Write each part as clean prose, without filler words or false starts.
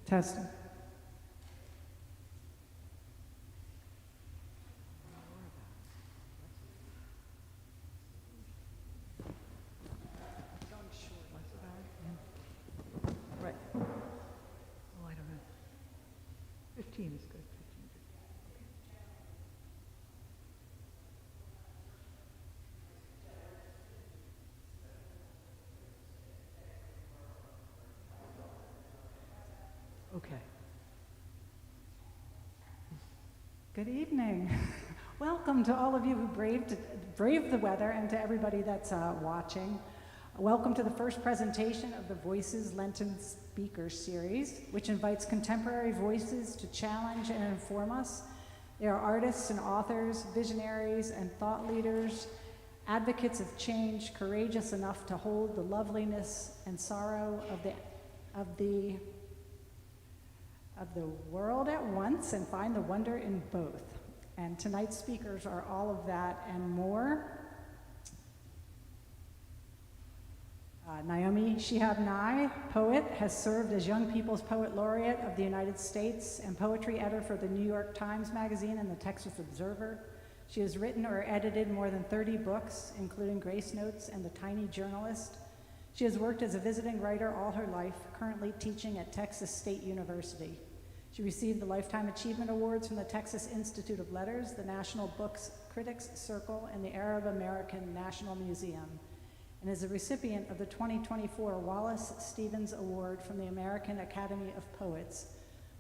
Testing. Right. Oh, I don't know. 15 is good. 15 is good. Okay. Good evening. Welcome to all of you who braved the weather, and to everybody that's watching. Welcome to the first presentation of the Voices Lenten Speaker Series, which invites contemporary voices to challenge and inform us. They are artists and authors, visionaries and thought leaders, advocates of change, courageous enough to hold the loveliness and sorrow of the world at once and find the wonder in both. And tonight's speakers are all of that and more. Naomi Shihab, poet, has served as Young People's Poet Laureate of the United States and poetry editor for the New York Times Magazine and the Texas Observer. She has written or edited more than 30 books, including Grace Notes and The Tiny Journalist. She has worked as a visiting writer all her life, currently teaching at Texas State University. She received the Lifetime Achievement Awards from the Texas Institute of Letters, the National Books Critics Circle, and the Arab American National Museum, and is a recipient of the 2024 Wallace Stevens Award from the American Academy of Poets,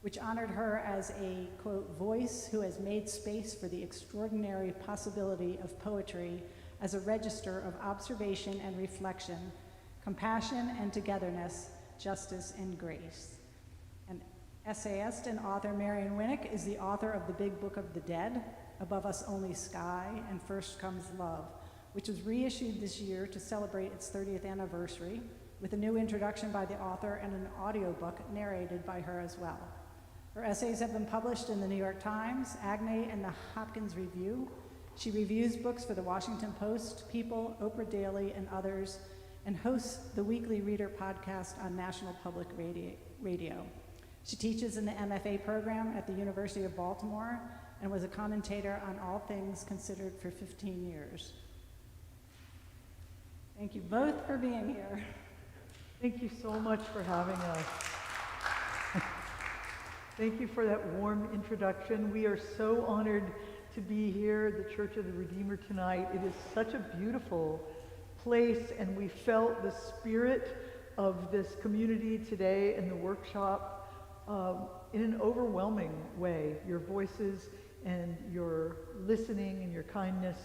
which honored her as a, quote, voice who has made space for the extraordinary possibility of poetry as a register of observation and reflection, compassion and togetherness, justice and grace. And essayist and author Marion Winik is the author of The Big Book of the Dead, Above Us Only Sky, and First Comes Love, which was reissued this year to celebrate its 30th anniversary, with a new introduction by the author and an audiobook narrated by her as well. Her essays have been published in the New York Times, AGNE, and the Hopkins Review. She reviews books for the Washington Post, People, Oprah Daily, and others, and hosts the Weekly Reader podcast on National Public Radio. She teaches in the MFA program at the University of Baltimore and was a commentator on All Things Considered for 15 years. Thank you both for being here. Thank you so much for having us. Thank you for that warm introduction. We are so honored to be here at the Church of the Redeemer tonight. It is such a beautiful place, and we felt the spirit of this community today in the workshop in an overwhelming way. Your voices and your listening and your kindness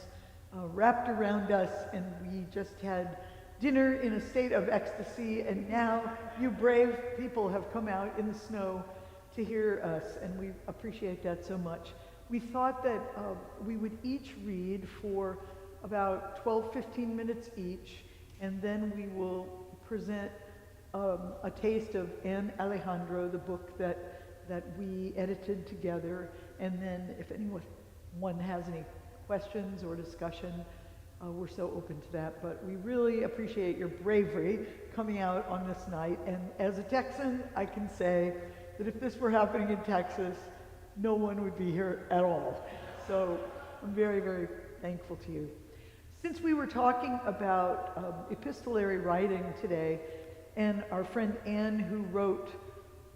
wrapped around us, and we just had dinner in a state of ecstasy, and now you brave people have come out in the snow to hear us, and we appreciate that so much. We thought that we would each read for about 12-15 minutes each, and then we will present a taste of Anne Alejandro, the book that we edited together, and then if anyone has any questions or discussion, we're so open to that. But we really appreciate your bravery coming out on this night. And as a Texan, I can say that if this were happening in Texas, no one would be here at all. So I'm very, very thankful to you. Since we were talking about epistolary writing today, and our friend Anne, who wrote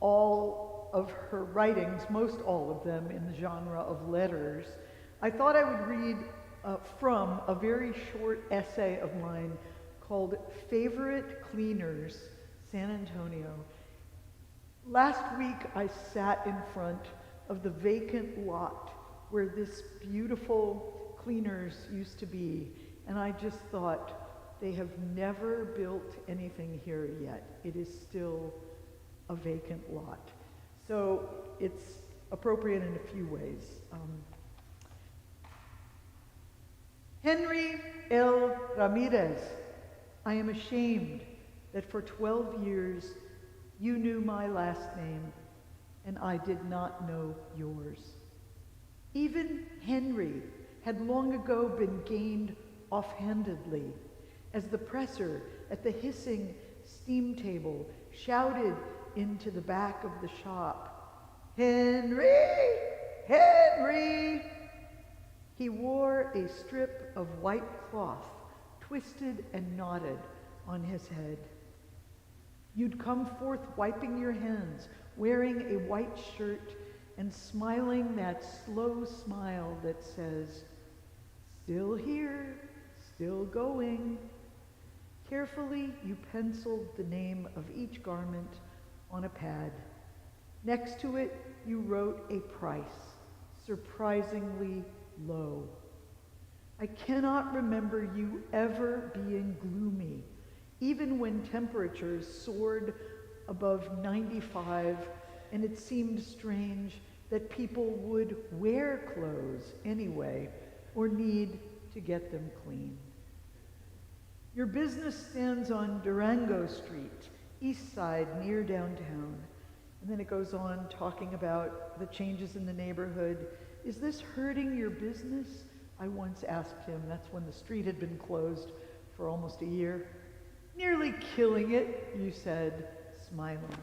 all of her writings, most all of them in the genre of letters, I thought I would read from a very short essay of mine called Favorite Cleaners, San Antonio. Last week I sat in front of the vacant lot where this beautiful cleaners used to be, and I just thought, they have never built anything here yet. It is still a vacant lot. So it's appropriate in a few ways. Henry L. Ramirez, I am ashamed that for 12 years you knew my last name and I did not know yours. Even Henry had long ago been gained offhandedly as the presser at the hissing steam table shouted into the back of the shop. "Henry! Henry!" He wore a strip of white cloth, twisted and knotted on his head. You'd come forth wiping your hands, wearing a white shirt, and smiling that slow smile that says, "Still here, still going." Carefully, you penciled the name of each garment on a pad. Next to it, you wrote a price, surprisingly low. I cannot remember you ever being gloomy, even when temperatures soared above 95 and it seemed strange that people would wear clothes anyway or need to get them clean. Your business stands on Durango Street, east side, near downtown. And then it goes on talking about the changes in the neighborhood. "Is this hurting your business?" I once asked him. That's when the street had been closed for almost a year. "Nearly killing it," you said, smiling.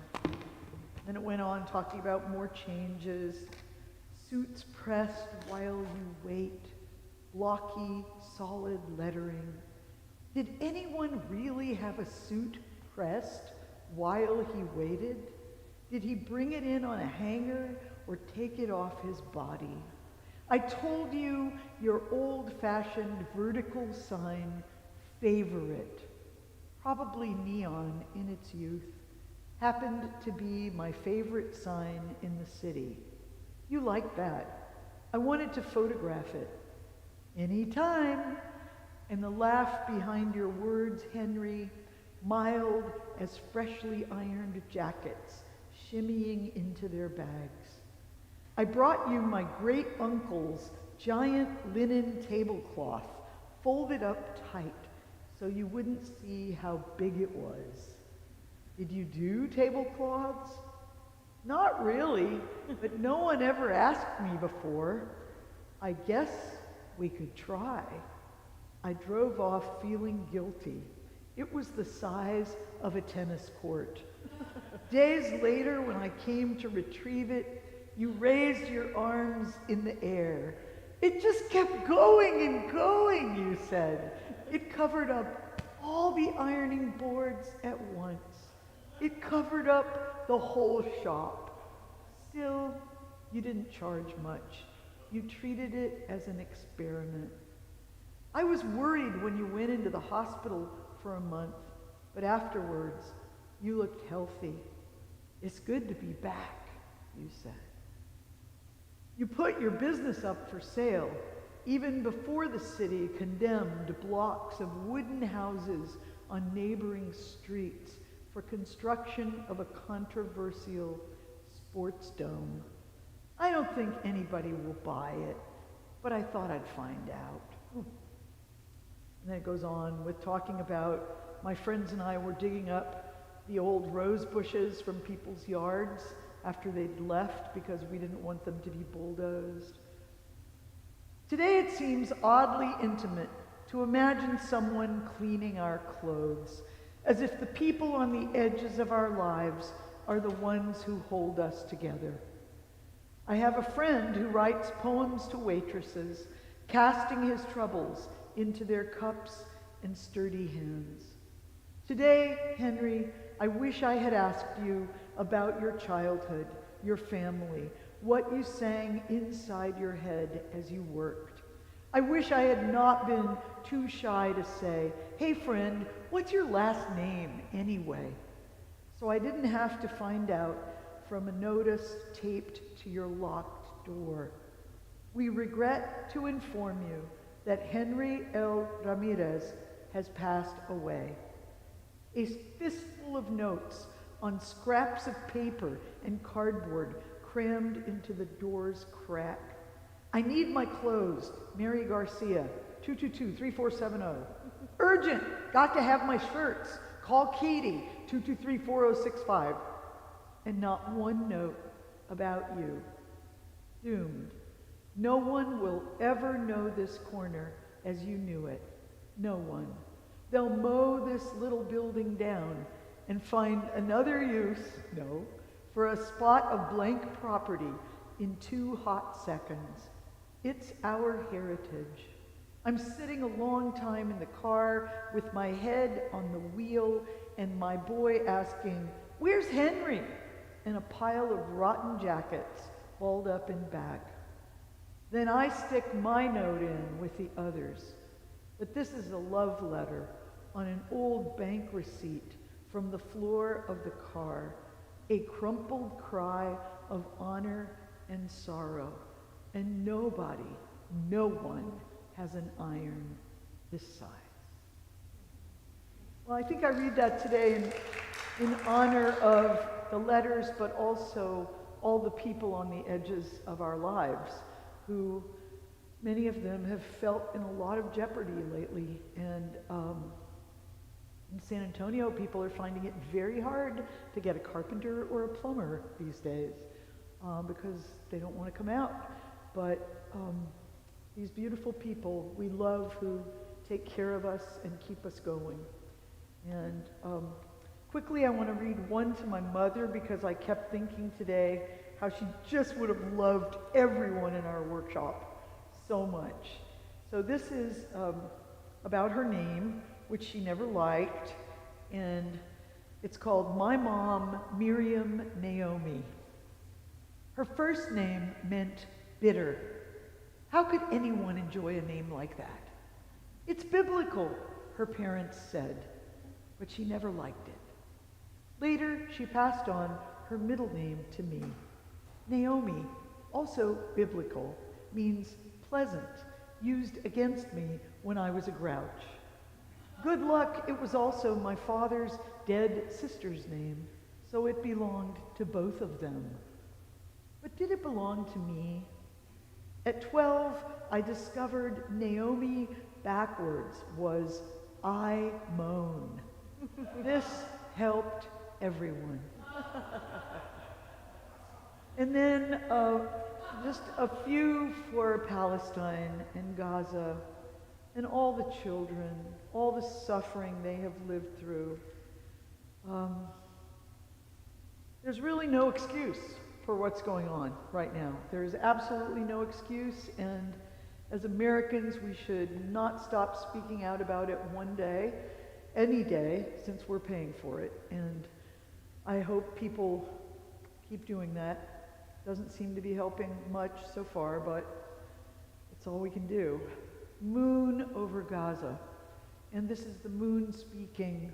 Then it went on talking about more changes. Suits pressed while you wait. Blocky, solid lettering. Did anyone really have a suit pressed while he waited? Did he bring it in on a hanger or take it off his body? I told you your old-fashioned vertical sign, "Favorite," probably neon in its youth, happened to be my favorite sign in the city. You liked that. I wanted to photograph it. "Anytime." And the laugh behind your words, Henry, mild as freshly ironed jackets shimmying into their bags. I brought you my great uncle's giant linen tablecloth, folded up tight so you wouldn't see how big it was. Did you do tablecloths? Not really, but no one ever asked me before. I guess we could try. I drove off feeling guilty. It was the size of a tennis court. Days later, when I came to retrieve it, you raised your arms in the air. "It just kept going and going," you said. "It covered up all the ironing boards at once. It covered up the whole shop." Still, you didn't charge much. You treated it as an experiment. I was worried when you went into the hospital for a month, but afterwards, you looked healthy. "It's good to be back," you said. You put your business up for sale, even before the city condemned blocks of wooden houses on neighboring streets for construction of a controversial sports dome. I don't think anybody will buy it, but I thought I'd find out. And then it goes on with talking about my friends and I were digging up the old rose bushes from people's yards after they'd left because we didn't want them to be bulldozed. Today it seems oddly intimate to imagine someone cleaning our clothes, as if the people on the edges of our lives are the ones who hold us together. I have a friend who writes poems to waitresses, casting his troubles into their cups and sturdy hands. Today, Henry, I wish I had asked you about your childhood, your family, what you sang inside your head as you worked. I wish I had not been too shy to say, "Hey friend, what's your last name anyway?" So I didn't have to find out from a notice taped to your locked door. We regret to inform you that Henry L. Ramirez has passed away. A fistful of notes on scraps of paper and cardboard crammed into the door's crack. "I need my clothes, Mary Garcia, 222-3470. Urgent, got to have my shirts. Call Katie, 223-4065. And not one note about you. Doomed. No one will ever know this corner as you knew it. No one. They'll mow this little building down and find another use, no, for a spot of blank property in 2 hot seconds. It's our heritage. I'm sitting a long time in the car with my head on the wheel and my boy asking, "Where's Henry?" and a pile of rotten jackets balled up in back. Then I stick my note in with the others. But this is a love letter on an old bank receipt from the floor of the car, a crumpled cry of honor and sorrow. And nobody, no one, has an iron this size. Well, I think I read that today in honor of the letters, but also all the people on the edges of our lives who, many of them, have felt in a lot of jeopardy lately. And in San Antonio, people are finding it very hard to get a carpenter or a plumber these days because they don't want to come out. But these beautiful people we love who take care of us and keep us going. And quickly, I want to read one to my mother because I kept thinking today how she just would have loved everyone in our workshop so much. So this is about her name, which she never liked, and it's called My Mom, Miriam Naomi. Her first name meant bitter. How could anyone enjoy a name like that? It's biblical, her parents said, but she never liked it. Later, she passed on her middle name to me. Naomi, also biblical, means pleasant, used against me when I was a grouch. Good luck, it was also my father's dead sister's name, so it belonged to both of them. But did it belong to me? At 12, I discovered Naomi backwards was I moan. This helped everyone. And then just a few for Palestine and Gaza and all the children, all the suffering they have lived through. There's really no excuse for what's going on right now. There's absolutely no excuse, and as Americans, we should not stop speaking out about it one day, any day, since we're paying for it. And I hope people keep doing that. Doesn't seem to be helping much so far, but it's all we can do. Moon over Gaza. And this is the moon speaking,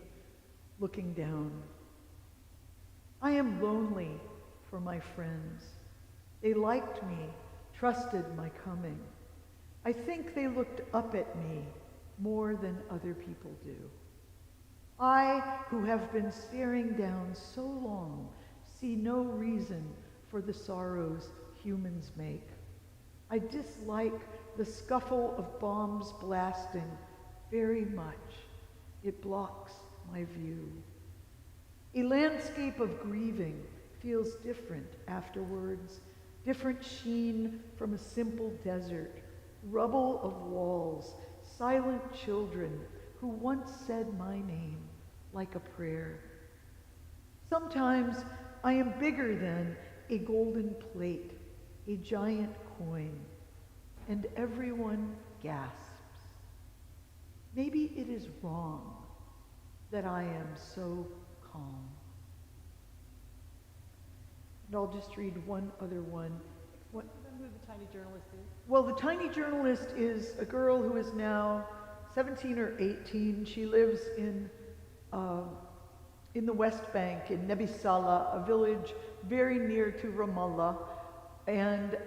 looking down. I am lonely for my friends. They liked me, trusted my coming. I think they looked up at me more than other people do. I, who have been staring down so long, see no reason for the sorrows humans make. I dislike the scuffle of bombs blasting very much. It blocks my view. A landscape of grieving feels different afterwards, different sheen from a simple desert, rubble of walls, silent children who once said my name like a prayer. Sometimes I am bigger than a golden plate, a giant coin, and everyone gasps. Maybe it is wrong that I am so calm. And I'll just read one other one. What? Who the tiny journalist is? Well, the tiny journalist is a girl who is now 17 or 18. She lives in the West Bank, in Nebi Salah, a village very near to Ramallah. And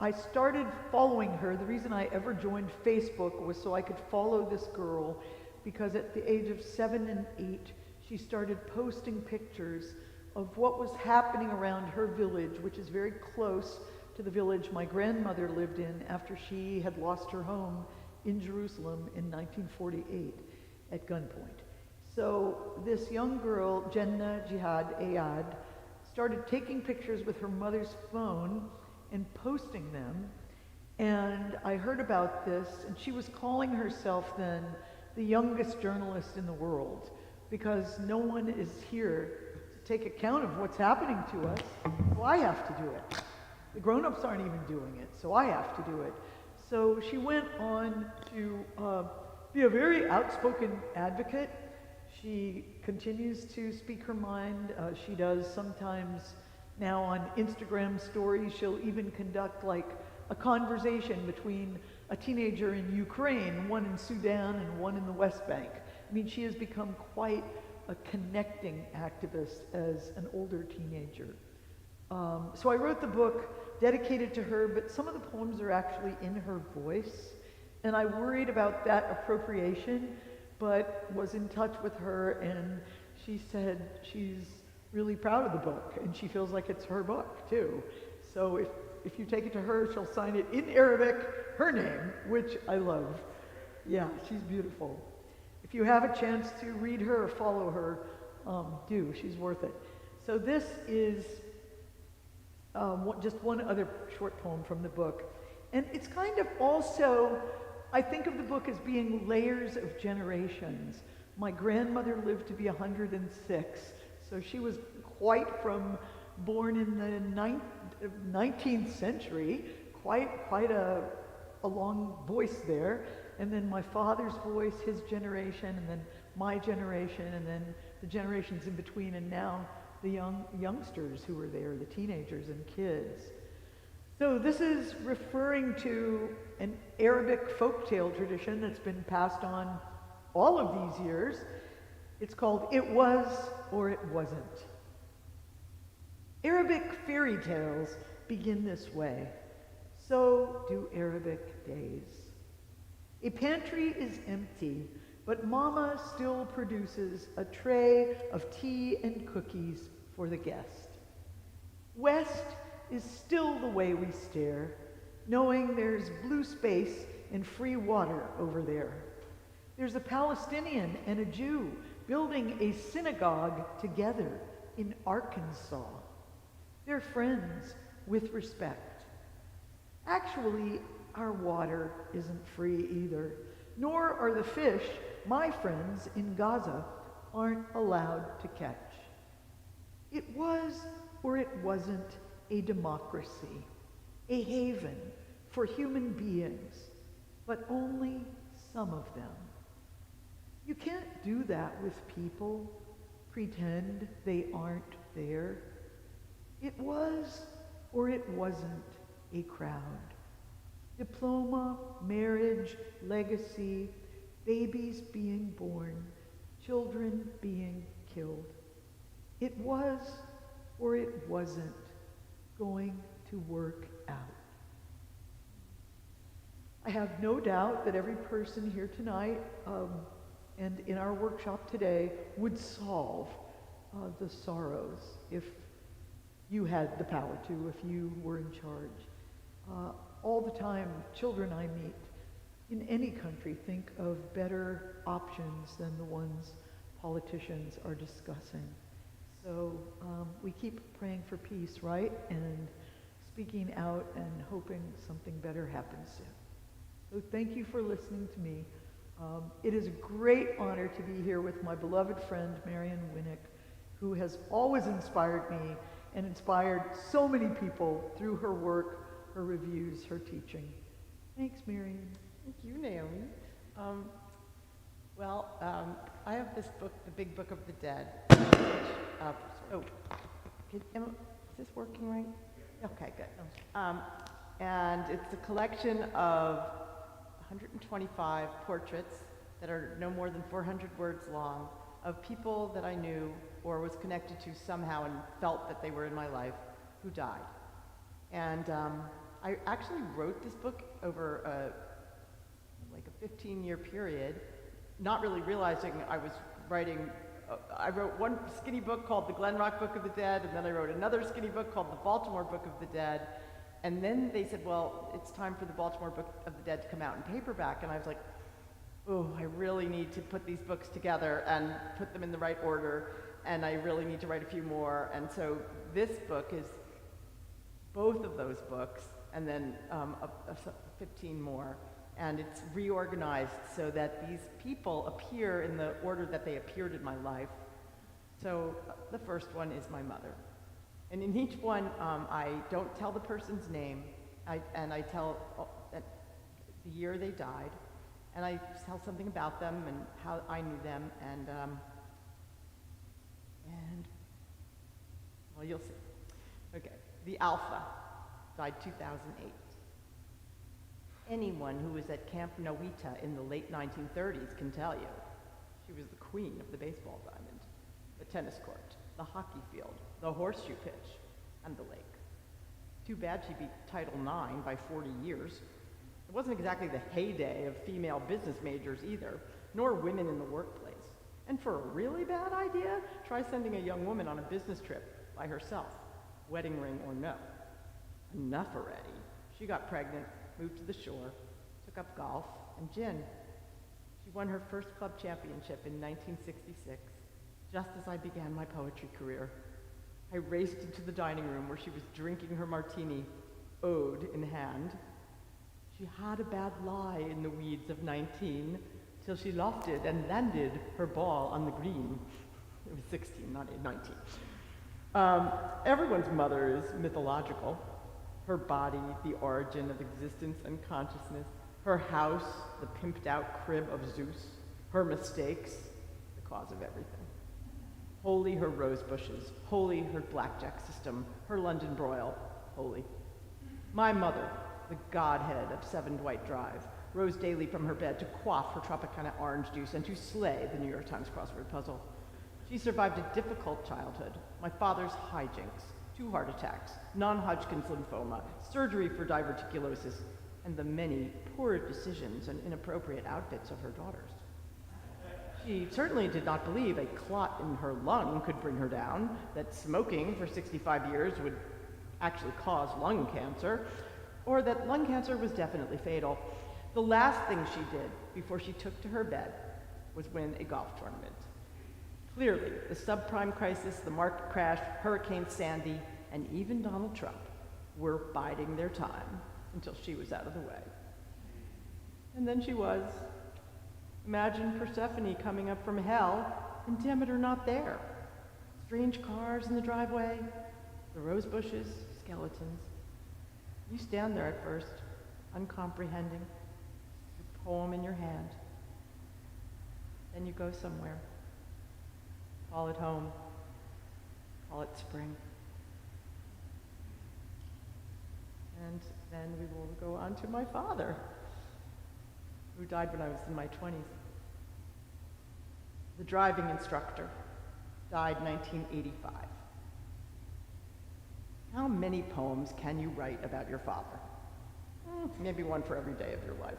I started following her. The reason I ever joined Facebook was so I could follow this girl, because at the age of 7 and 8, she started posting pictures of what was happening around her village, which is very close to the village my grandmother lived in after she had lost her home in Jerusalem in 1948 at gunpoint. So this young girl, Jenna Jihad Ayad, started taking pictures with her mother's phone and posting them. And I heard about this, and she was calling herself then the youngest journalist in the world, because no one is here to take account of what's happening to us, so I have to do it. The grown-ups aren't even doing it, so I have to do it. So she went on to be a very outspoken advocate. She continues to speak her mind. She does sometimes now on Instagram stories. She'll even conduct like a conversation between a teenager in Ukraine, one in Sudan, and one in the West Bank. I mean, she has become quite a connecting activist as an older teenager. So I wrote the book dedicated to her, but some of the poems are actually in her voice. And I worried about that appropriation, but was in touch with her, and she said she's really proud of the book, and she feels like it's her book, too. So if you take it to her, she'll sign it in Arabic, her name, which I love. Yeah, she's beautiful. If you have a chance to read her or follow her, do. She's worth it. So this is just one other short poem from the book. And it's kind of also, I think of the book as being layers of generations. My grandmother lived to be 106, so she was quite from born in the 19th century, quite a long voice there. And then my father's voice, his generation, and then my generation, and then the generations in between, and now the youngsters who were there, the teenagers and kids. So this is referring to an Arabic folktale tradition that's been passed on all of these years. It's called It Was or It Wasn't. Arabic fairy tales begin this way. So do Arabic days. A pantry is empty, but Mama still produces a tray of tea and cookies for the guest. West is still the way we stare, knowing there's blue space and free water over there. There's a Palestinian and a Jew building a synagogue together in Arkansas. They're friends with respect. Actually, our water isn't free either, nor are the fish my friends in Gaza aren't allowed to catch. It was or it wasn't a democracy, a haven for human beings, but only some of them. You can't do that with people, pretend they aren't there. It was or it wasn't a crowd. Diploma, marriage, legacy, babies being born, children being killed. It was or it wasn't going to work out. I have no doubt that every person here tonight and in our workshop today would solve the sorrows if you had the power to, if you were in charge. All the time, children I meet in any country think of better options than the ones politicians are discussing. So we keep praying for peace, right? And speaking out and hoping something better happens soon. So thank you for listening to me. It is a great honor to be here with my beloved friend, Marion Winik, who has always inspired me and inspired so many people through her work, her reviews, her teaching. Thanks, Marion. Thank you, Naomi. I have this book, The Big Book of the Dead. Is this working right? Okay, good. And it's a collection of 125 portraits that are no more than 400 words long of people that I knew or was connected to somehow and felt that they were in my life who died. And I actually wrote this book over like a 15-year period, not really realizing I was writing. I wrote one skinny book called The Glen Rock Book of the Dead, and then I wrote another skinny book called The Baltimore Book of the Dead. And then they said, well, it's time for the Baltimore Book of the Dead to come out in paperback. And I was like, oh, I really need to put these books together and put them in the right order, and I really need to write a few more. And so this book is both of those books, and then 15 more. And it's reorganized so that these people appear in the order that they appeared in my life. So the first one is my mother. And in each one, I don't tell the person's name, and I tell the year they died, and I tell something about them and how I knew them, and well, you'll see. Okay, the Alpha died 2008. Anyone who was at Camp Nowita in the late 1930s can tell you. She was the queen of the baseball diamond, the tennis court, the hockey field, the horseshoe pitch, and the lake. Too bad she beat Title IX by 40 years. It wasn't exactly the heyday of female business majors either, nor women in the workplace. And for a really bad idea, try sending a young woman on a business trip by herself, wedding ring or no. Enough already. She got pregnant, moved to the shore, took up golf and gin. She won her first club championship in 1966, just as I began my poetry career. I raced into the dining room where she was drinking her martini, ode in hand. She had a bad lie in the weeds of 19, till she lofted and landed her ball on the green. It was 16, not 19. Everyone's mother is mythological. Her body, the origin of existence and consciousness. Her house, the pimped out crib of Zeus. Her mistakes, the cause of everything. Holy her rose bushes, holy her blackjack system, her London broil, holy. My mother, the godhead of 7 Dwight Drive, rose daily from her bed to quaff her Tropicana orange juice and to slay the New York Times crossword puzzle. She survived a difficult childhood, my father's hijinks, 2 heart attacks, non-Hodgkin's lymphoma, surgery for diverticulosis, and the many poor decisions and inappropriate outfits of her daughters. She certainly did not believe a clot in her lung could bring her down, that smoking for 65 years would actually cause lung cancer, or that lung cancer was definitely fatal. The last thing she did before she took to her bed was win a golf tournament. Clearly, the subprime crisis, the market crash, Hurricane Sandy, and even Donald Trump were biding their time until she was out of the way. And then she was. Imagine Persephone coming up from hell and Demeter not there. Strange cars in the driveway, the rose bushes, skeletons. You stand there at first, uncomprehending, your poem in your hand. Then you go somewhere. Call it home. Call it spring. And then we will go on to my father, who died when I was in my 20s. The driving instructor died 1985. How many poems can you write about your father? Maybe one for every day of your life.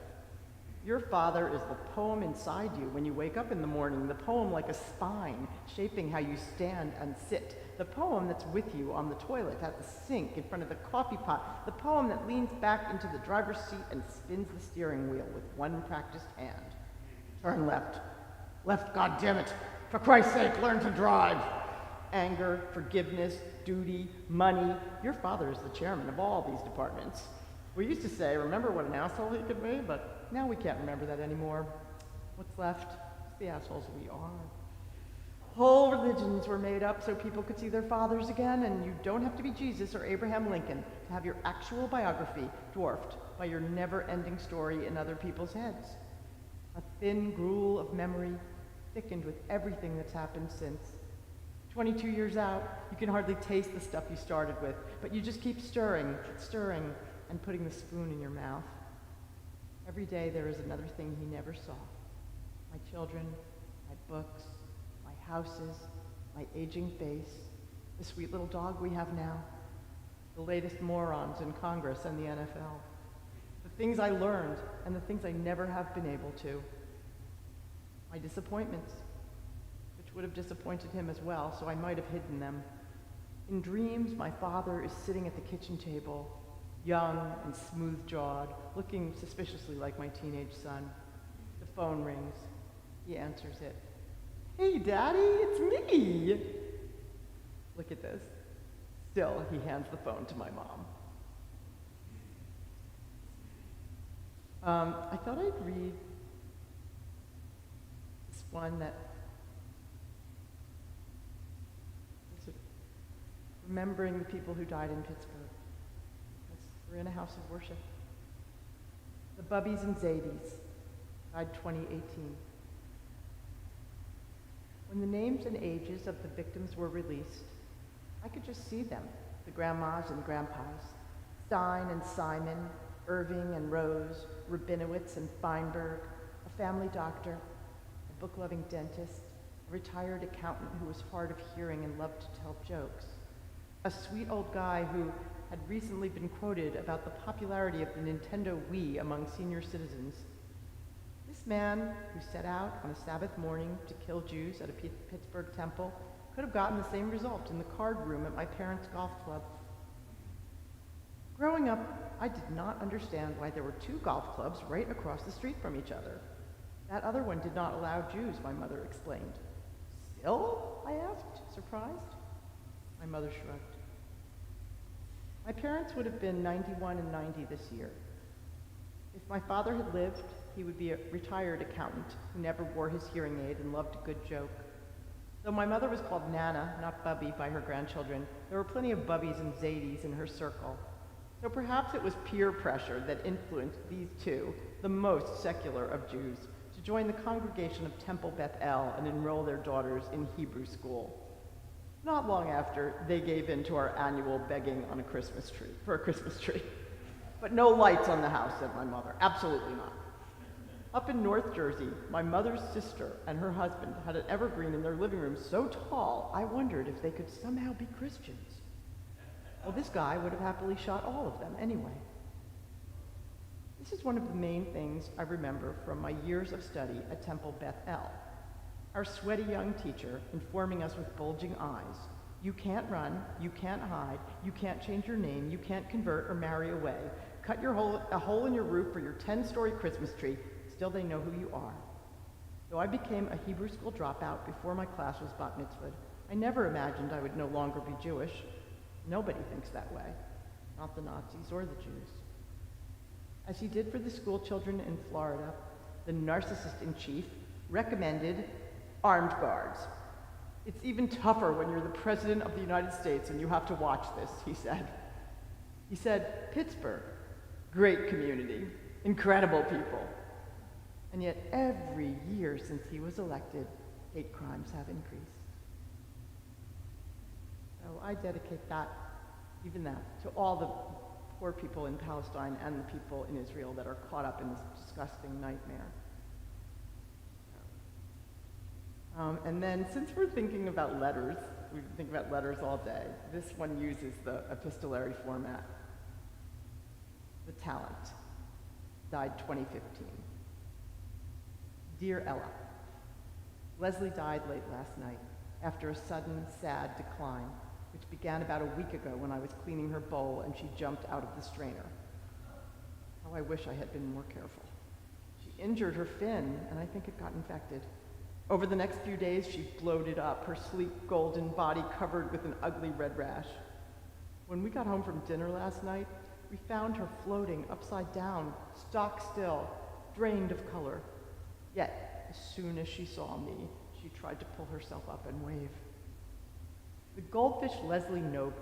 Your father is the poem inside you when you wake up in the morning, the poem like a spine, shaping how you stand and sit, the poem that's with you on the toilet, at the sink, in front of the coffee pot, the poem that leans back into the driver's seat and spins the steering wheel with one practiced hand. Turn left. Left, goddammit. For Christ's sake, learn to drive. Anger, forgiveness, duty, money. Your father is the chairman of all these departments. We used to say, remember what an asshole he could be, but now we can't remember that anymore. What's left? It's the assholes we are. Whole religions were made up so people could see their fathers again, and you don't have to be Jesus or Abraham Lincoln to have your actual biography dwarfed by your never-ending story in other people's heads. A thin gruel of memory, thickened with everything that's happened since. 22 years out, you can hardly taste the stuff you started with, but you just keep stirring, and putting the spoon in your mouth. Every day there is another thing he never saw. My children, my books, my houses, my aging face, the sweet little dog we have now, the latest morons in Congress and the NFL, the things I learned and the things I never have been able to, my disappointments, which would have disappointed him as well, so I might have hidden them. In dreams, my father is sitting at the kitchen table, young and smooth-jawed, looking suspiciously like my teenage son. The phone rings. He answers it. Hey, Daddy, it's me! Look at this. Still, he hands the phone to my mom. I thought I'd read this one that is remembering the people who died in Pittsburgh. Because we're in a house of worship. The Bubbies and Zadies died 2018. When the names and ages of the victims were released, I could just see them, the grandmas and grandpas, Stein and Simon, Irving and Rose, Rabinowitz and Feinberg, a family doctor, a book-loving dentist, a retired accountant who was hard of hearing and loved to tell jokes, a sweet old guy who had recently been quoted about the popularity of the Nintendo Wii among senior citizens. This man, who set out on a Sabbath morning to kill Jews at a Pittsburgh temple, could have gotten the same result in the card room at my parents' golf club. Growing up, I did not understand why there were two golf clubs right across the street from each other. That other one did not allow Jews, my mother explained. Still? I asked, surprised. My mother shrugged. My parents would have been 91 and 90 this year. If my father had lived, he would be a retired accountant who never wore his hearing aid and loved a good joke. Though my mother was called Nana, not Bubby, by her grandchildren, there were plenty of Bubbies and Zadies in her circle. So perhaps it was peer pressure that influenced these two, the most secular of Jews, to join the congregation of Temple Beth El and enroll their daughters in Hebrew school. Not long after, they gave in to our annual begging on a Christmas tree. But no lights on the house, said my mother. Absolutely not. Up in North Jersey, my mother's sister and her husband had an evergreen in their living room so tall, I wondered if they could somehow be Christians. Well, this guy would have happily shot all of them anyway. This is one of the main things I remember from my years of study at Temple Beth El. Our sweaty young teacher informing us with bulging eyes, you can't run, you can't hide, you can't change your name, you can't convert or marry away, cut a hole in your roof for your 10-story Christmas tree, still they know who you are. Though I became a Hebrew school dropout before my class was bat mitzvahed, I never imagined I would no longer be Jewish. Nobody thinks that way, not the Nazis or the Jews. As he did for the school children in Florida, the narcissist-in-chief recommended armed guards. It's even tougher when you're the President of the United States and you have to watch this, he said. He said, Pittsburgh, great community, incredible people. And yet every year since he was elected, hate crimes have increased. So I dedicate that, even that, to all the poor people in Palestine and the people in Israel that are caught up in this disgusting nightmare. And then, since we're thinking about letters, we've been thinking about letters all day, this one uses the epistolary format. The Talent, died 2015. Dear Ella, Leslie died late last night after a sudden, sad decline, which began about a week ago when I was cleaning her bowl and she jumped out of the strainer. How I wish I had been more careful. She injured her fin, and I think it got infected. Over the next few days, she bloated up, her sleek golden body covered with an ugly red rash. When we got home from dinner last night, we found her floating upside down, stock still, drained of color. Yet, as soon as she saw me, she tried to pull herself up and wave. The goldfish Leslie Nope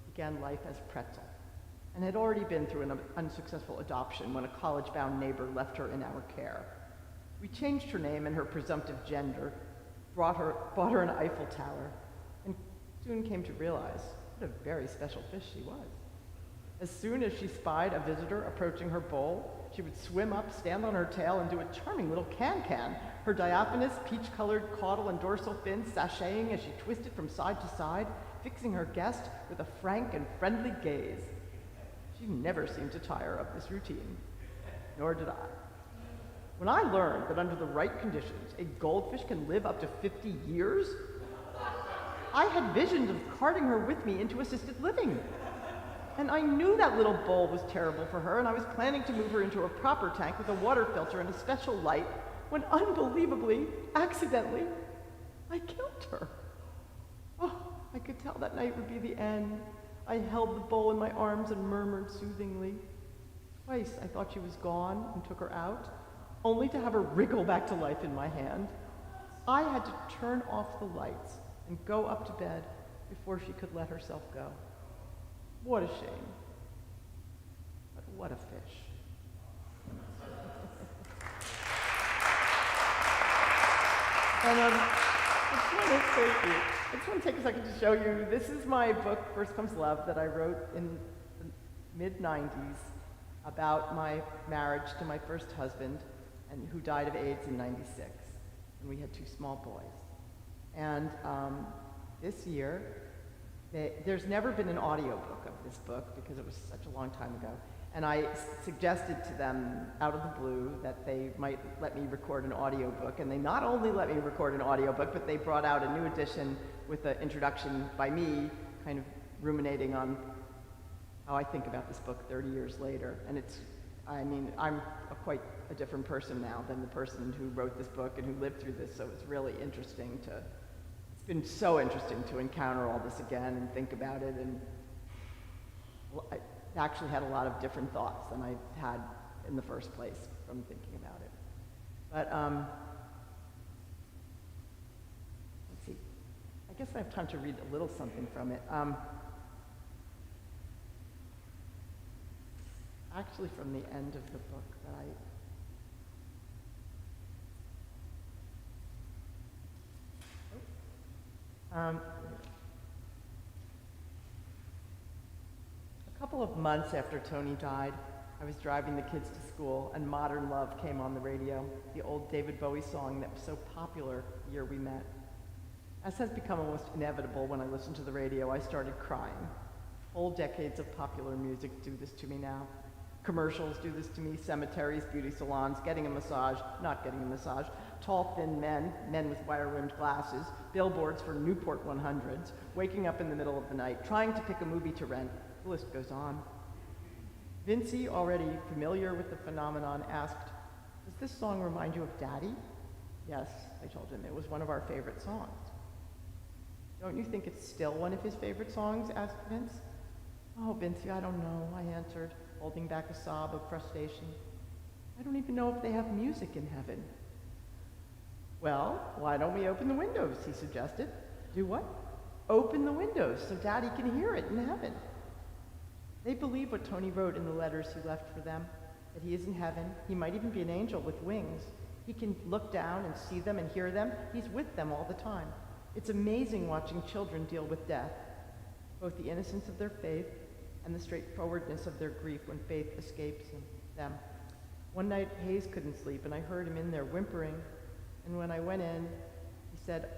began life as Pretzel, and had already been through an unsuccessful adoption when a college-bound neighbor left her in our care. We changed her name and her presumptive gender, bought her an Eiffel Tower, and soon came to realize what a very special fish she was. As soon as she spied a visitor approaching her bowl, she would swim up, stand on her tail, and do a charming little can-can, her diaphanous, peach-colored caudal and dorsal fins sashaying as she twisted from side to side, fixing her guest with a frank and friendly gaze. She never seemed to tire of this routine, nor did I. When I learned that under the right conditions, a goldfish can live up to 50 years, I had visions of carting her with me into assisted living. And I knew that little bowl was terrible for her, and I was planning to move her into a proper tank with a water filter and a special light, when unbelievably, accidentally, I killed her. Oh, I could tell that night would be the end. I held the bowl in my arms and murmured soothingly, Twice I thought she was gone and took her out, only to have her wriggle back to life in my hand. I had to turn off the lights and go up to bed before she could let herself go. What a shame. But what a fish. And I just want to take a second to show you, this is my book, First Comes Love, that I wrote in the mid-90s about my marriage to my first husband, and who died of AIDS in '96. And we had 2 small boys. And this year, there's never been an audiobook of this book because it was such a long time ago. And I suggested to them out of the blue that they might let me record an audiobook. And they not only let me record an audiobook, but they brought out a new edition with an introduction by me, kind of ruminating on how I think about this book 30 years later. And I'm quite a different person now than the person who wrote this book and who lived through this, so it's really interesting it's been so interesting to encounter all this again and think about it, and I actually had a lot of different thoughts than I had in the first place from thinking about it. But, let's see, I guess I have time to read a little something from it. Actually from the end of the book that a couple of months after Tony died, I was driving the kids to school, and Modern Love came on the radio, the old David Bowie song that was so popular the year we met. As has become almost inevitable when I listen to the radio, I started crying. Whole decades of popular music do this to me now. Commercials do this to me, cemeteries, beauty salons, getting a massage, not getting a massage, tall, thin men, men with wire-rimmed glasses, billboards for Newport 100s, waking up in the middle of the night, trying to pick a movie to rent. The list goes on. Vincey, already familiar with the phenomenon, asked, "Does this song remind you of Daddy?" "Yes," I told him. "It was one of our favorite songs." "Don't you think it's still one of his favorite songs?" asked Vince. "Oh, Vincey, I don't know," I answered, holding back a sob of frustration. "I don't even know if they have music in heaven." "Well, why don't we open the windows?" he suggested. "Do what?" "Open the windows so Daddy can hear it in heaven." They believe what Tony wrote in the letters he left for them, that he is in heaven. He might even be an angel with wings. He can look down and see them and hear them. He's with them all the time. It's amazing watching children deal with death, both the innocence of their faith and the straightforwardness of their grief when faith escapes them. One night, Hayes couldn't sleep, and I heard him in there whimpering. And when I went in, he said,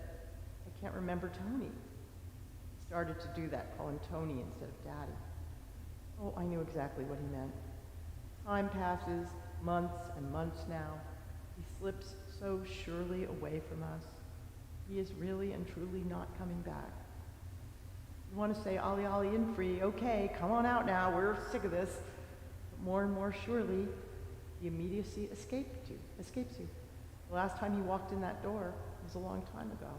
"I can't remember Tony." He started to do that, call him Tony instead of Daddy. Oh, I knew exactly what he meant. Time passes, months and months now. He slips so surely away from us. He is really and truly not coming back. You want to say, "Ollie, Ollie, in free, okay, come on out now, we're sick of this." But more and more surely, the immediacy escapes you. The last time he walked in that door was a long time ago.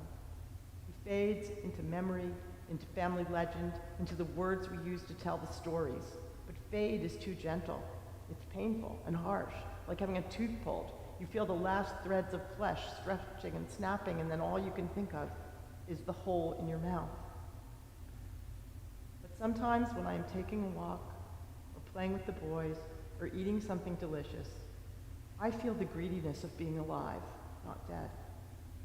He fades into memory, into family legend, into the words we use to tell the stories. But fade is too gentle. It's painful and harsh, like having a tooth pulled. You feel the last threads of flesh stretching and snapping, and then all you can think of is the hole in your mouth. But sometimes when I am taking a walk, or playing with the boys, or eating something delicious, I feel the greediness of being alive, not dead.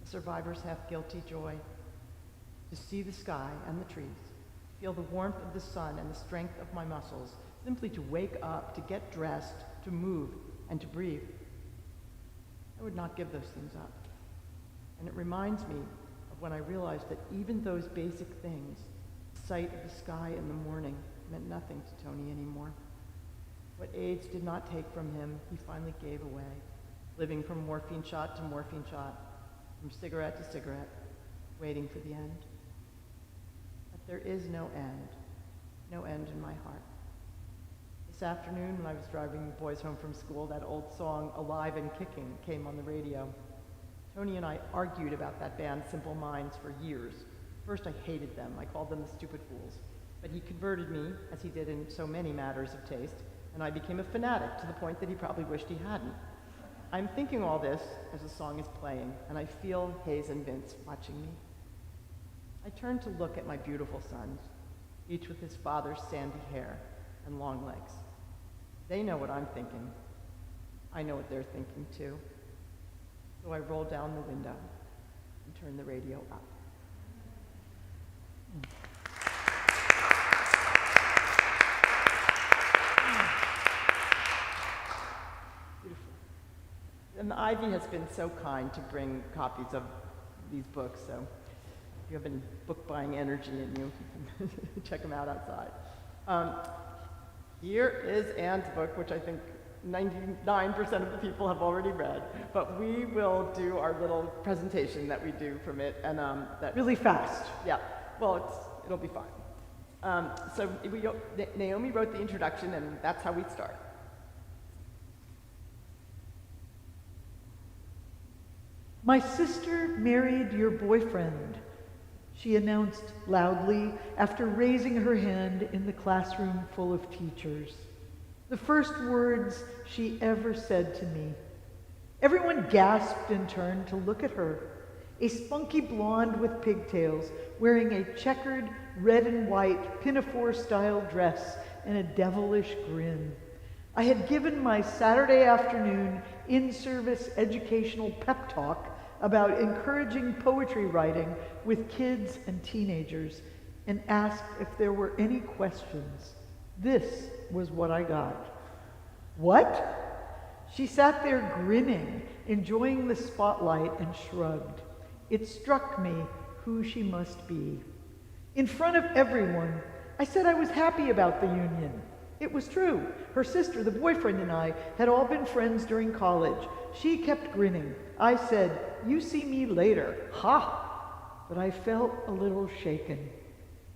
A survivor's half-guilty joy. To see the sky and the trees, feel the warmth of the sun and the strength of my muscles, simply to wake up, to get dressed, to move, and to breathe. I would not give those things up. And it reminds me of when I realized that even those basic things, the sight of the sky in the morning, meant nothing to Tony anymore. What AIDS did not take from him, he finally gave away, living from morphine shot to morphine shot, from cigarette to cigarette, waiting for the end. But there is no end in my heart. This afternoon, when I was driving the boys home from school, that old song, "Alive and Kicking," came on the radio. Tony and I argued about that band, Simple Minds, for years. First, I hated them. I called them the stupid fools. But he converted me, as he did in so many matters of taste, and I became a fanatic to the point that he probably wished he hadn't. I'm thinking all this as the song is playing, and I feel Hayes and Vince watching me. I turn to look at my beautiful sons, each with his father's sandy hair and long legs. They know what I'm thinking. I know what they're thinking too. So I roll down the window and turn the radio up. Beautiful. And the Ivy has been so kind to bring copies of these books, so if you have any book buying energy in you, you can check them out outside. Here is Anne's book, which I think 99% of the people have already read, but we will do our little presentation that we do from it, and that Really fast. yeah. Well, it'll be fine. Naomi wrote the introduction, and that's how we start. My sister married your boyfriend, she announced loudly after raising her hand in the classroom full of teachers. The first words she ever said to me. Everyone gasped and turned to look at her, a spunky blonde with pigtails, wearing a checkered red and white pinafore-style dress and a devilish grin. I had given my Saturday afternoon in-service educational pep talk about encouraging poetry writing with kids and teenagers and asked if there were any questions. This was what I got. What? She sat there grinning, enjoying the spotlight, and shrugged. It struck me who she must be. In front of everyone, I said I was happy about the union. It was true. Her sister, the boyfriend, and I had all been friends during college. She kept grinning. I said, "You see me later." Ha! But I felt a little shaken.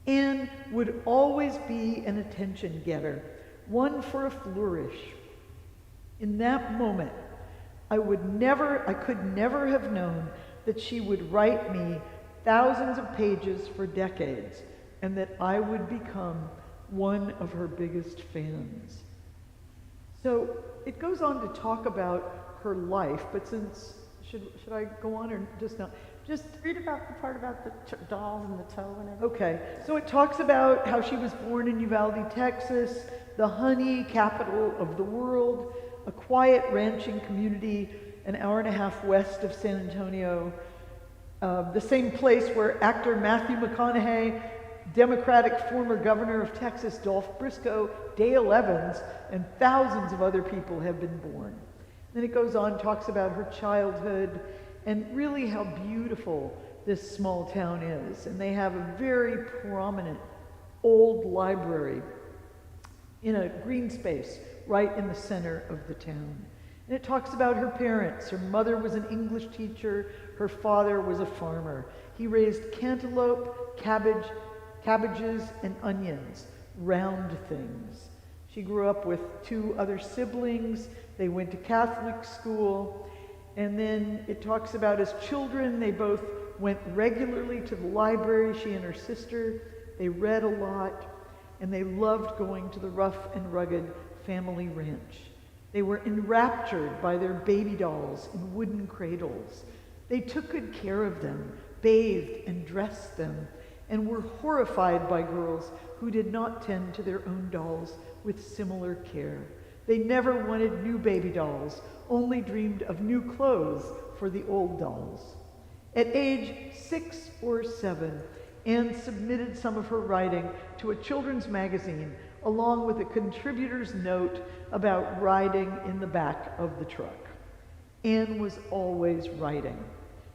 Anne would always be an attention getter, one for a flourish. In that moment, I could never have known that she would write me thousands of pages for decades, and that I would become one of her biggest fans. So it goes on to talk about her life, but should I go on or just not? Just read about the part about the dolls and the toe and everything. Okay, so it talks about how she was born in Uvalde, Texas, the honey capital of the world, a quiet ranching community an hour and a half west of San Antonio, the same place where actor Matthew McConaughey, Democratic former governor of Texas Dolph Briscoe, Dale Evans, and thousands of other people have been born. Then it goes on, talks about her childhood, and really how beautiful this small town is. And they have a very prominent old library in a green space right in the center of the town. And it talks about her parents. Her mother was an English teacher. Her father was a farmer. He raised cantaloupe, cabbages, and onions, round things. She grew up with 2 other siblings. They went to Catholic school. And then it talks about as children, they both went regularly to the library, she and her sister. They read a lot, and they loved going to the rough and rugged family ranch. They were enraptured by their baby dolls in wooden cradles. They took good care of them, bathed and dressed them, and were horrified by girls who did not tend to their own dolls with similar care. They never wanted new baby dolls, only dreamed of new clothes for the old dolls. At age 6 or 7, Anne submitted some of her writing to a children's magazine, along with a contributor's note about riding in the back of the truck. Anne was always writing.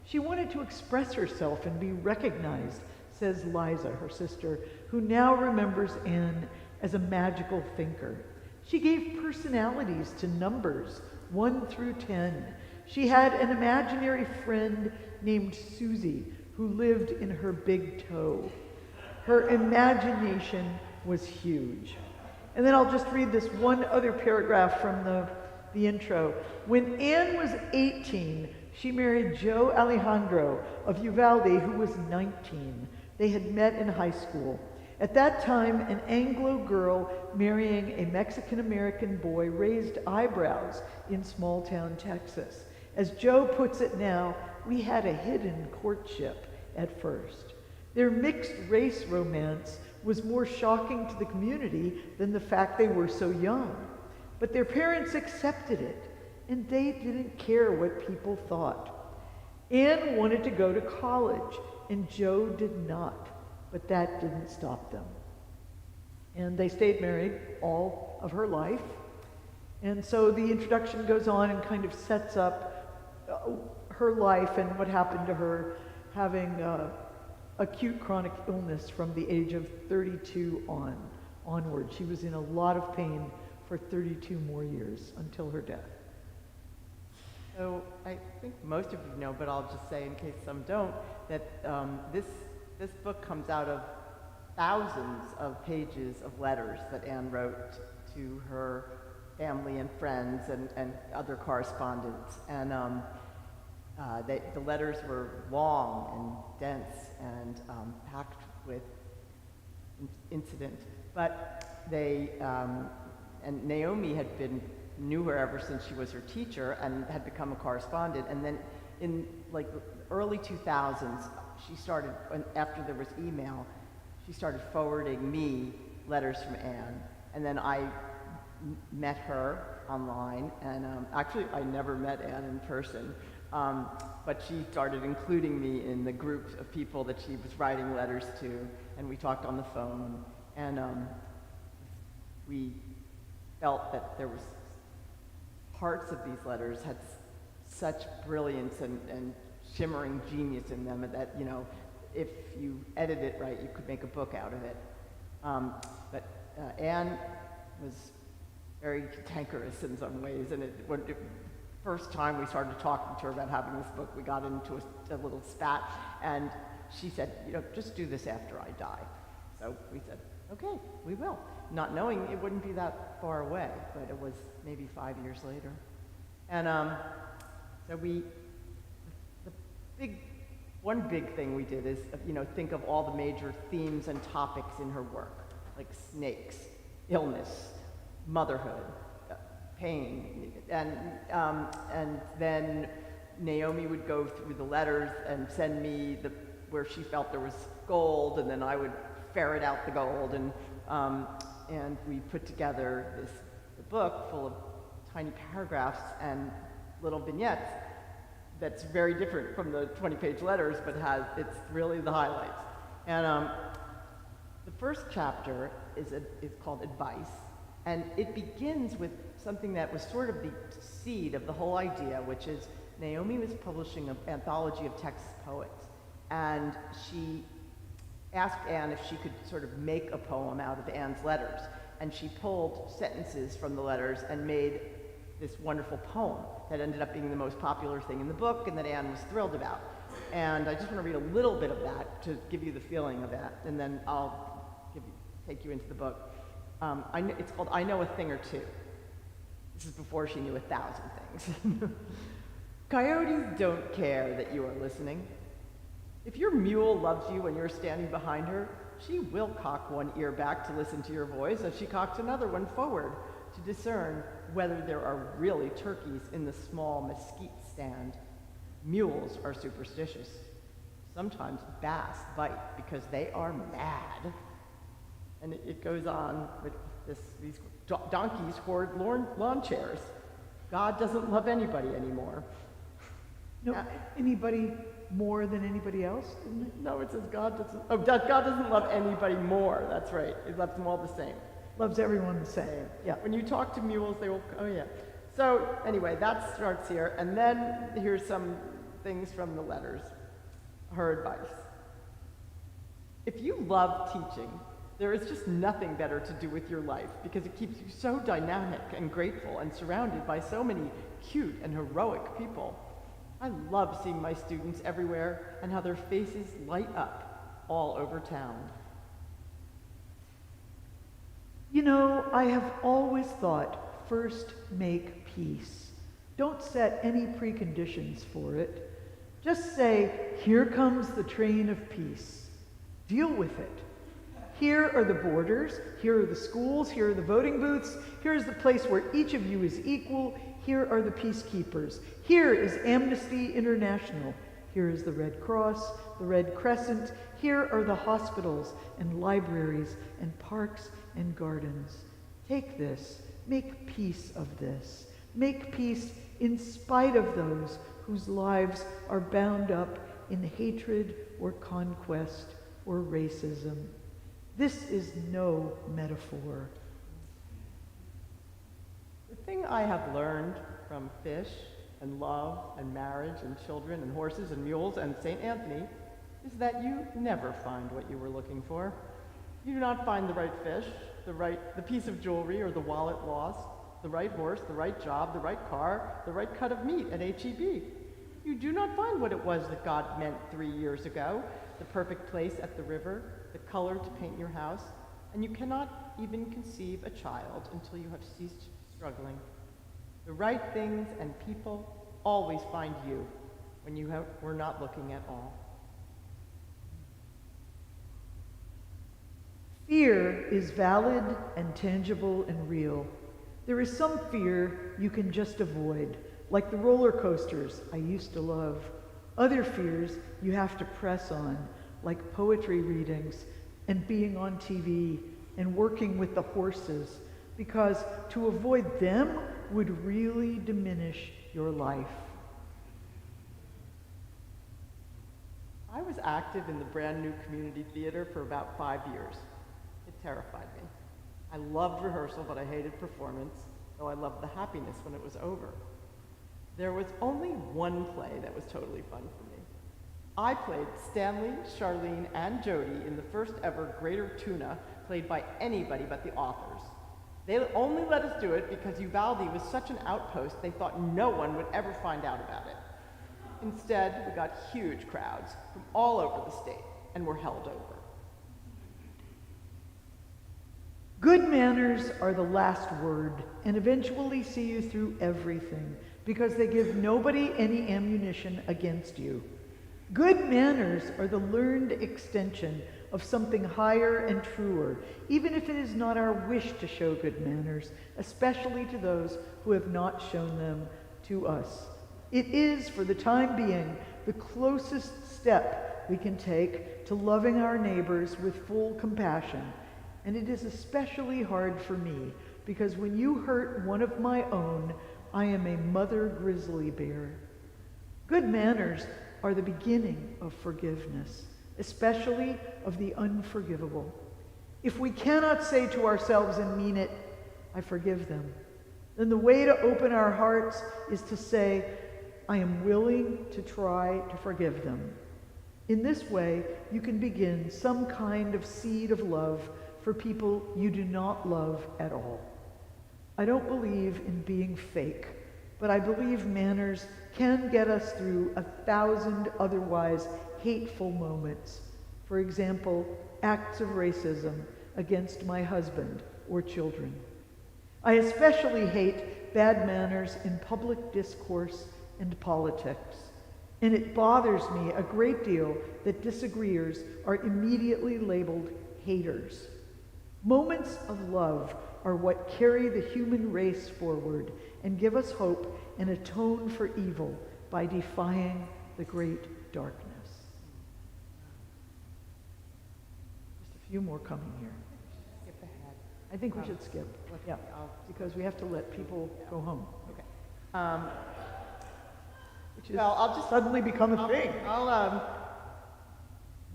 She wanted to express herself and be recognized, says Liza, her sister, who now remembers Anne as a magical thinker. She gave personalities to numbers, 1 through 10. She had an imaginary friend named Susie who lived in her big toe. Her imagination was huge. And then I'll just read this one other paragraph from the intro. When Anne was 18, she married Joe Alejandro of Uvalde, who was 19. They had met in high school. At that time, an Anglo girl marrying a Mexican-American boy raised eyebrows in small-town Texas. As Joe puts it now, we had a hidden courtship at first. Their mixed-race romance was more shocking to the community than the fact they were so young. But their parents accepted it, and they didn't care what people thought. Anne wanted to go to college, and Joe did not, but that didn't stop them. And they stayed married all of her life. And so the introduction goes on and kind of sets up her life and what happened to her having acute chronic illness from the age of 32 onward. She was in a lot of pain for 32 more years until her death. So I think most of you know, but I'll just say in case some don't, that this book comes out of thousands of pages of letters that Anne wrote to her family and friends and other correspondents. And the letters were long and dense and packed with incident. But and Naomi knew her ever since she was her teacher and had become a correspondent. And then in like early 2000s, she started, after there was email, she started forwarding me letters from Anne. And then I met her online, and actually I never met Anne in person, but she started including me in the groups of people that she was writing letters to, and we talked on the phone, and we felt that there was parts of these letters had such brilliance and shimmering genius in them that, you know, if you edit it right, you could make a book out of it. But Anne was very cantankerous in some ways, and when the first time we started talking to her about having this book, we got into a little spat, and she said, you know, just do this after I die. So we said, okay, we will. Not knowing it wouldn't be that far away, but it was maybe 5 years later. And so one big thing we did is, you know, think of all the major themes and topics in her work, like snakes, illness, motherhood, pain, and then Naomi would go through the letters and send me where she felt there was gold, and then I would ferret out the gold, and we put together the book full of tiny paragraphs and little vignettes that's very different from the 20-page letters, but it's really the highlights. And the first chapter is called Advice, and it begins with something that was sort of the seed of the whole idea, which is Naomi was publishing an anthology of Texas poets, and she asked Anne if she could sort of make a poem out of Anne's letters, and she pulled sentences from the letters and made this wonderful poem that ended up being the most popular thing in the book and that Anne was thrilled about. And I just want to read a little bit of that to give you the feeling of that, and then I'll take you into the book. It's called I Know a Thing or Two. This is before she knew 1,000 things. Coyotes don't care that you are listening. If your mule loves you when you're standing behind her, she will cock one ear back to listen to your voice as she cocks another one forward to discern whether there are really turkeys in the small mesquite stand. Mules are superstitious. Sometimes bass bite because they are mad. And it goes on with these donkeys hoard lawn chairs. God doesn't love anybody anymore. No, anybody more than anybody else, isn't it? No, it says God doesn't love anybody more. That's right. He loves them all the same. Loves everyone the same. Yeah. When you talk to mules, they will, oh yeah. So anyway, that starts here. And then here's some things from the letters. Her advice. If you love teaching, there is just nothing better to do with your life because it keeps you so dynamic and grateful and surrounded by so many cute and heroic people. I love seeing my students everywhere and how their faces light up all over town. You know, I have always thought, first make peace. Don't set any preconditions for it. Just say, here comes the train of peace. Deal with it. Here are the borders, here are the schools, here are the voting booths, here is the place where each of you is equal, here are the peacekeepers, here is Amnesty International, here is the Red Cross, the Red Crescent, here are the hospitals and libraries and parks and gardens. Take this, make peace of this. Make peace in spite of those whose lives are bound up in hatred or conquest or racism. This is no metaphor. The thing I have learned from fish and love and marriage and children and horses and mules and St. Anthony is that you never find what you were looking for. You do not find the right fish, the piece of jewelry or the wallet lost, the right horse, the right job, the right car, the right cut of meat at H-E-B. You do not find what it was that God meant 3 years ago, the perfect place at the river, the color to paint your house, and you cannot even conceive a child until you have ceased struggling. The right things and people always find you when you were not looking at all. Fear is valid and tangible and real. There is some fear you can just avoid, like the roller coasters I used to love. Other fears you have to press on, like poetry readings and being on TV and working with the horses, because to avoid them would really diminish your life. I was active in the brand new community theater for about 5 years. It terrified me. I loved rehearsal, but I hated performance, though I loved the happiness when it was over. There was only one play that was totally fun for me. I played Stanley, Charlene, and Jody in the first ever Greater Tuna, played by anybody but the authors. They only let us do it because Uvalde was such an outpost they thought no one would ever find out about it. Instead, we got huge crowds from all over the state and were held over. Good manners are the last word and eventually see you through everything because they give nobody any ammunition against you. Good manners are the learned extension of something higher and truer, even if it is not our wish to show good manners, especially to those who have not shown them to us. It is, for the time being, the closest step we can take to loving our neighbors with full compassion. And it is especially hard for me, because when you hurt one of my own, I am a mother grizzly bear. Good manners are the beginning of forgiveness, especially of the unforgivable. If we cannot say to ourselves and mean it, I forgive them, then the way to open our hearts is to say, I am willing to try to forgive them. In this way, you can begin some kind of seed of love for people you do not love at all. I don't believe in being fake, but I believe manners can get us through 1,000 otherwise hateful moments. For example, acts of racism against my husband or children. I especially hate bad manners in public discourse and politics. And it bothers me a great deal that disagreeers are immediately labeled haters. Moments of love are what carry the human race forward and give us hope and atone for evil by defying the great darkness. Just a few more coming here. Skip ahead. I think we should skip. Yeah, because we have to let people go home. Okay. Which is Well, I'll just suddenly become a thing. I'll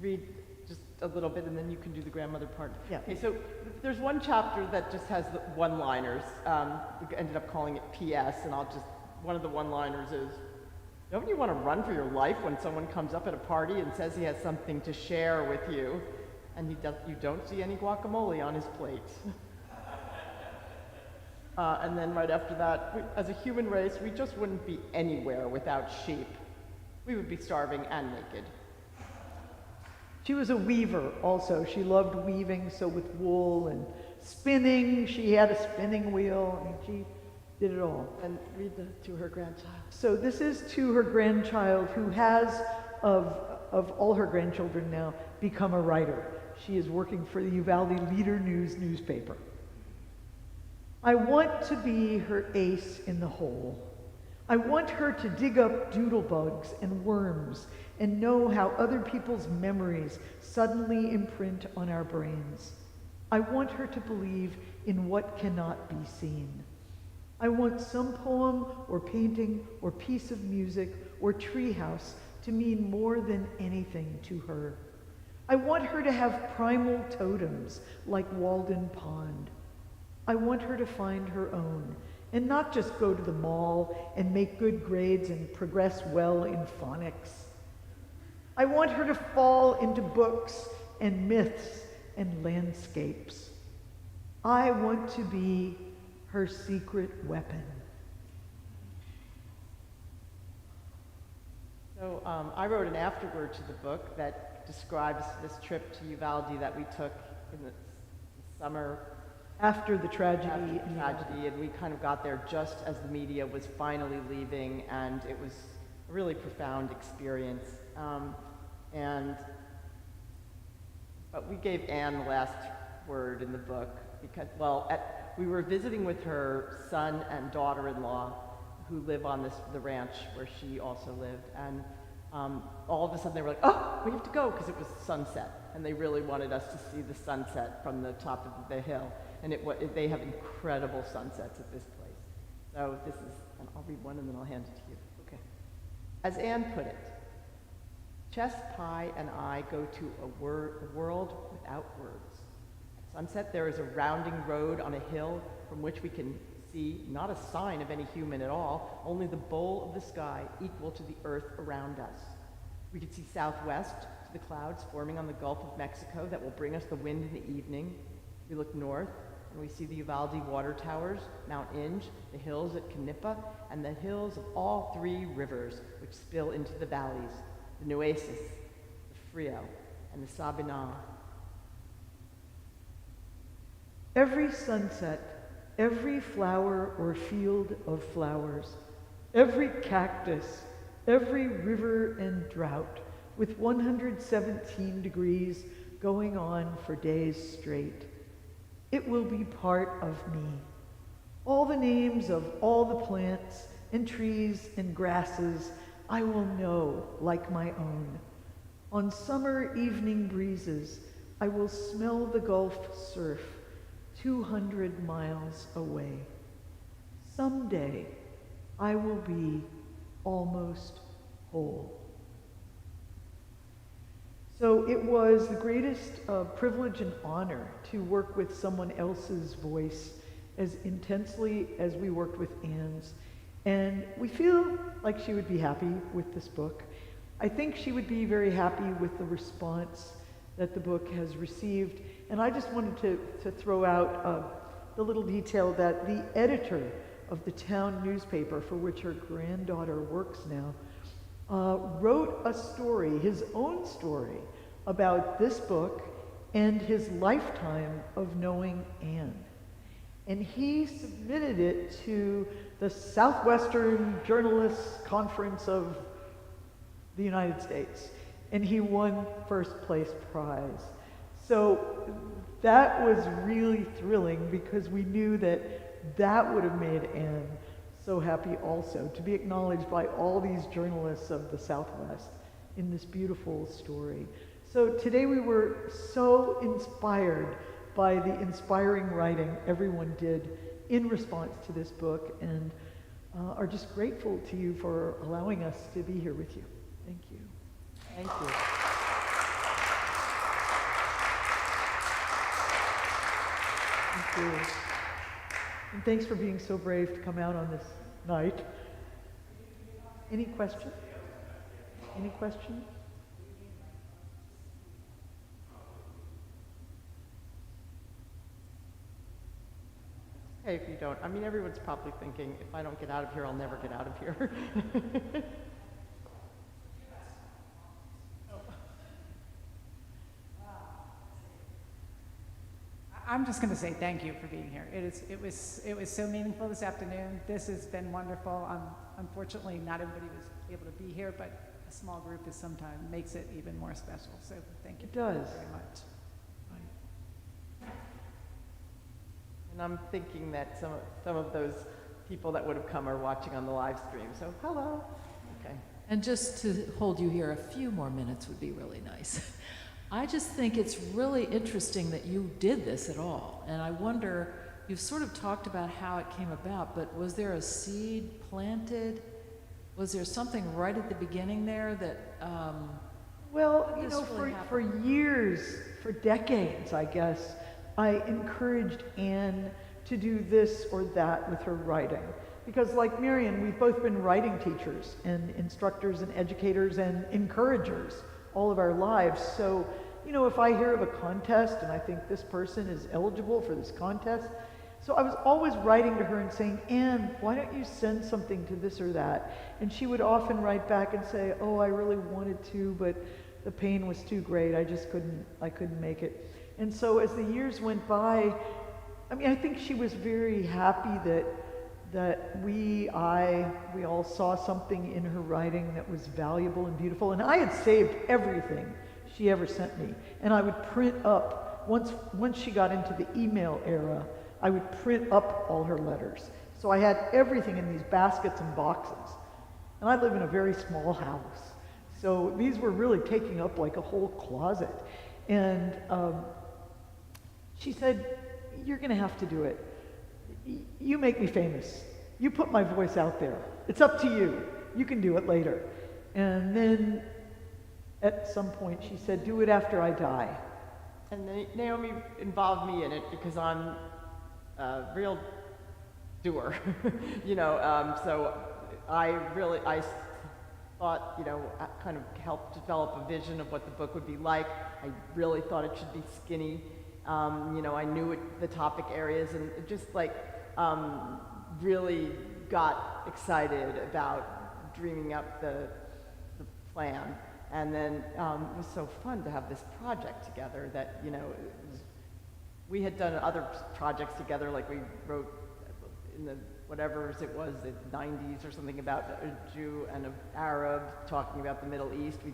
read just a little bit, and then you can do the grandmother part. Yeah. Okay, so there's one chapter that just has the one-liners. We ended up calling it P.S., and one of the one-liners is, don't you want to run for your life when someone comes up at a party and says he has something to share with you, and you don't see any guacamole on his plate? And then right after that, as a human race, we just wouldn't be anywhere without sheep. We would be starving and naked. She was a weaver also. She loved weaving, so with wool and spinning, she had a spinning wheel. I mean, she did it all. And read to her grandchild. So this is to her grandchild, who has, of all her grandchildren now, become a writer. She is working for the Uvalde Leader News newspaper. I want to be her ace in the hole. I want her to dig up doodlebugs and worms and know how other people's memories suddenly imprint on our brains. I want her to believe in what cannot be seen. I want some poem or painting or piece of music or treehouse to mean more than anything to her. I want her to have primal totems like Walden Pond. I want her to find her own and not just go to the mall and make good grades and progress well in phonics. I want her to fall into books and myths and landscapes. I want to be her secret weapon. So I wrote an afterword to the book that describes this trip to Uvalde that we took in the summer After the tragedy. and we kind of got there just as the media was finally leaving, and it was a really profound experience. But we gave Anne the last word in the book because, we were visiting with her son and daughter-in-law who live on the ranch where she also lived, and all of a sudden they were like, oh, we have to go, because it was sunset, and they really wanted us to see the sunset from the top of the hill, and they have incredible sunsets at this place. So this is, and I'll read one and then I'll hand it to you. Okay. As Anne put it, Chess Pie and I go to a world without words. At sunset, there is a rounding road on a hill from which we can see not a sign of any human at all, only the bowl of the sky equal to the earth around us. We can see southwest to the clouds forming on the Gulf of Mexico that will bring us the wind in the evening. We look north and we see the Uvalde water towers, Mount Inge, the hills at Canipa, and the hills of all three rivers which spill into the valleys, the Nueces, the Frio, and the Sabinal. Every sunset, every flower or field of flowers, every cactus, every river and drought, with 117 degrees going on for days straight. It will be part of me. All the names of all the plants and trees and grasses I will know like my own. On summer evening breezes, I will smell the Gulf surf 200 miles away. Someday, I will be almost whole. So it was the greatest privilege and honor to work with someone else's voice as intensely as we worked with Anne's. And we feel like she would be happy with this book. I think she would be very happy with the response that the book has received. And I just wanted to throw out the little detail that the editor of the town newspaper for which her granddaughter works now wrote a story, his own story, about this book and his lifetime of knowing Anne. And he submitted it to the Southwestern Journalists Conference of the United States, and he won first place prize. So that was really thrilling because we knew that that would have made Anne so happy also, to be acknowledged by all these journalists of the Southwest in this beautiful story. So today we were so inspired by the inspiring writing everyone did in response to this book, and are just grateful to you for allowing us to be here with you. Thank you. Thank you. Thank you. And thanks for being so brave to come out on this night. Any questions? Any questions? Okay, if you don't. I mean, everyone's probably thinking, if I don't get out of here, I'll never get out of here. I'm just going to say thank you for being here. It was so meaningful this afternoon. This has been wonderful. Unfortunately, not everybody was able to be here, but a small group is sometimes makes it even more special. So thank you It does. very much. And I'm thinking that some of those people that would have come are watching on the live stream. So hello. Okay. And just to hold you here a few more minutes would be really nice. I just think it's really interesting that you did this at all. And I wonder, you've sort of talked about how it came about, but was there a seed planted? Was there something right at the beginning there that, Well, How you did know, this really for years, for decades, I guess, I encouraged Anne to do this or that with her writing. Because like Marion, we've both been writing teachers and instructors and educators and encouragers all of our lives. So, you know, if I hear of a contest and I think this person is eligible for this contest, so I was always writing to her and saying, Anne, why don't you send something to this or that? And she would often write back and say, oh, I really wanted to, but the pain was too great. I couldn't make it. And so as the years went by, I mean, I think she was very happy that we all saw something in her writing that was valuable and beautiful. And I had saved everything she ever sent me. And I would print up, once she got into the email era, I would print up all her letters. So I had everything in these baskets and boxes. And I live in a very small house. So these were really taking up like a whole closet. And she said, you're going to have to do it. You make me famous. You put my voice out there. It's up to you. You can do it later. And then at some point she said, do it after I die. And Naomi involved me in it because I'm a real doer, you know, so I thought, you know, kind of helped develop a vision of what the book would be like. I really thought it should be skinny. You know, I knew the topic areas and it just like really got excited about dreaming up the plan. And then it was so fun to have this project together that, you know, we had done other projects together, like we wrote in the whatever it was, the 90s or something about a Jew and an Arab talking about the Middle East. We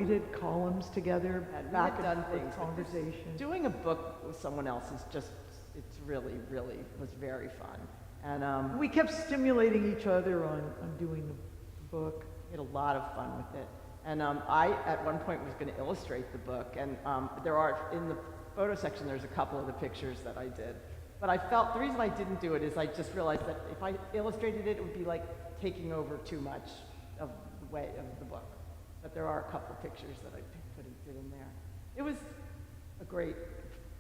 did columns together, back and forth conversations. Doing a book with someone else is just, it's really, really was very fun. And we kept stimulating each other on doing the book. We had a lot of fun with it. And I, at one point, was going to illustrate the book. And there are, in the photo section, there's a couple of the pictures that I did. But I felt, the reason I didn't do it is I just realized that if I illustrated it, it would be like taking over too much of the way of the book. But there are a couple of pictures that I could have did in there. It was a great,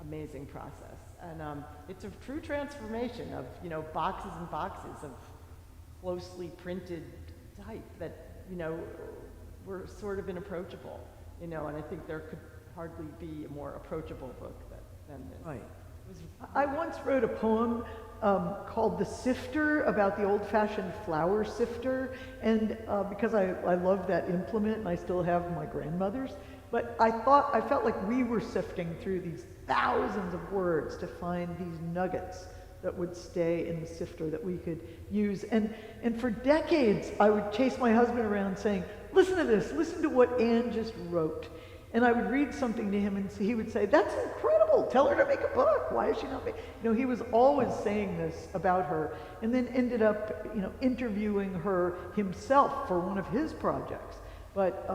amazing process. And it's a true transformation of, you know, boxes and boxes of closely printed type that, you know, were sort of inapproachable, you know, and I think there could hardly be a more approachable book than this. Right. I once wrote a poem called The Sifter, about the old-fashioned flour sifter, and because I love that implement and I still have my grandmother's, but I felt like we were sifting through these thousands of words to find these nuggets that would stay in the sifter that we could use. And for decades, I would chase my husband around saying, listen to this, listen to what Anne just wrote. And I would read something to him and he would say, that's incredible, tell her to make a book, why is she not making? You know, he was always saying this about her, and then ended up, you know, interviewing her himself for one of his projects. But,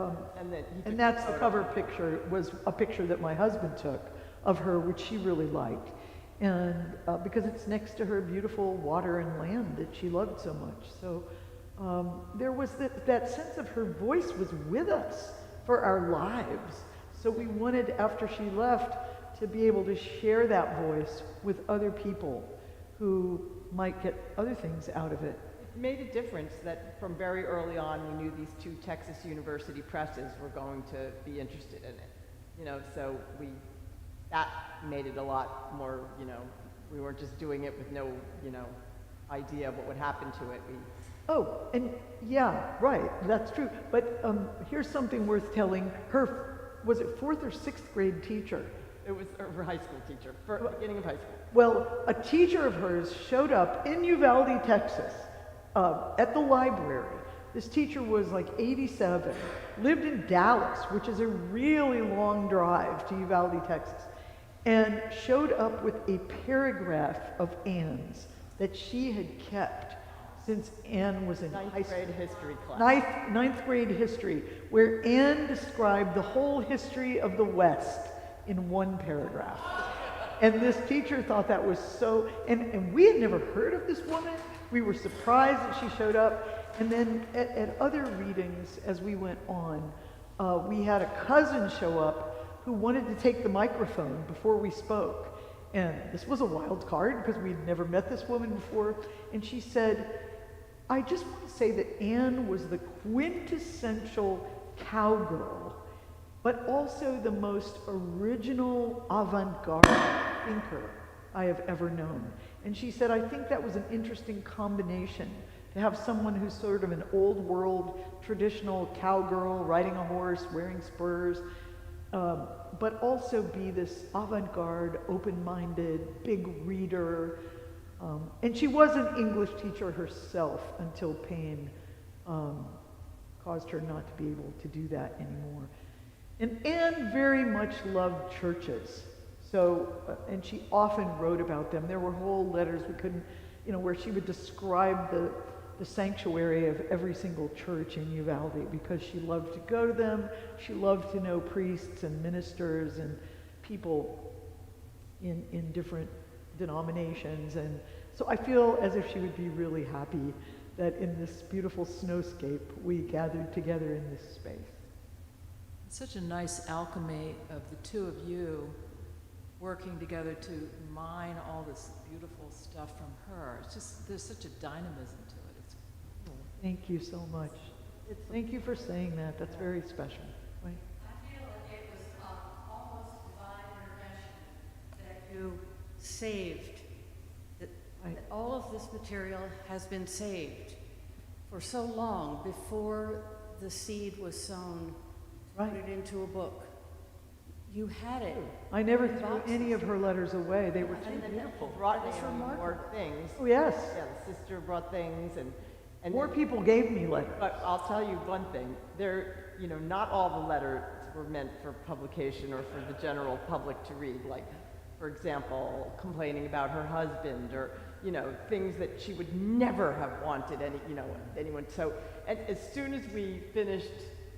and that's the cover picture, was a picture that my husband took of her, which she really liked. And because it's next to her beautiful water and land that she loved so much. So there was that sense of her voice was with us for our lives. So we wanted, after she left, to be able to share that voice with other people who might get other things out of it. It made a difference that from very early on we knew these two Texas University presses were going to be interested in it. You know, so that made it a lot more, you know, we weren't just doing it with no, you know, idea of what would happen to it. Oh, and yeah, right, that's true. But here's something worth telling. Her, was it 4th or 6th grade teacher? It was her high school teacher, beginning of high school. Well, a teacher of hers showed up in Uvalde, Texas, at the library. This teacher was like 87, lived in Dallas, which is a really long drive to Uvalde, Texas. and showed up with a paragraph of Anne's that she had kept since Anne was in high Ninth school. grade history class. Ninth grade history, where Anne described the whole history of the West in one paragraph. And this teacher thought that was so, and we had never heard of this woman. We were surprised that she showed up. And then at other readings, as we went on, we had a cousin show up who wanted to take the microphone before we spoke. And this was a wild card because we'd never met this woman before. And she said, I just want to say that Anne was the quintessential cowgirl, but also the most original avant-garde thinker I have ever known. And she said, I think that was an interesting combination, to have someone who's sort of an old world, traditional cowgirl, riding a horse, wearing spurs, but also be this avant-garde, open-minded, big reader. And she was an English teacher herself until pain caused her not to be able to do that anymore. And Anne very much loved churches. So, and she often wrote about them. There were whole letters we couldn't, where she would describe the sanctuary of every single church in Uvalde because she loved to go to them. She loved to know priests and ministers and people in different denominations. And so I feel as if she would be really happy that in this beautiful snowscape we gathered together in this space. It's such a nice alchemy of the two of you working together to mine all this beautiful stuff from her. It's just, there's such a dynamism to it. It's cool. Thank you so much. Thank you for saying that. That's very special. Right? I feel like it was almost divine intervention that you saved, that all of this material has been saved for so long before the seed was sown to Right. put it into a book. You had it. I never threw any of her letters away. They were too And then beautiful. brought That's Naomi remarkable. more things. Oh, yes. Yeah, the sister brought things, and More then- people gave me letters. But I'll tell you one thing, not all the letters were meant for publication or for the general public to read, like, for example, complaining about her husband or, things that she would never have wanted anyone. So, and as soon as we finished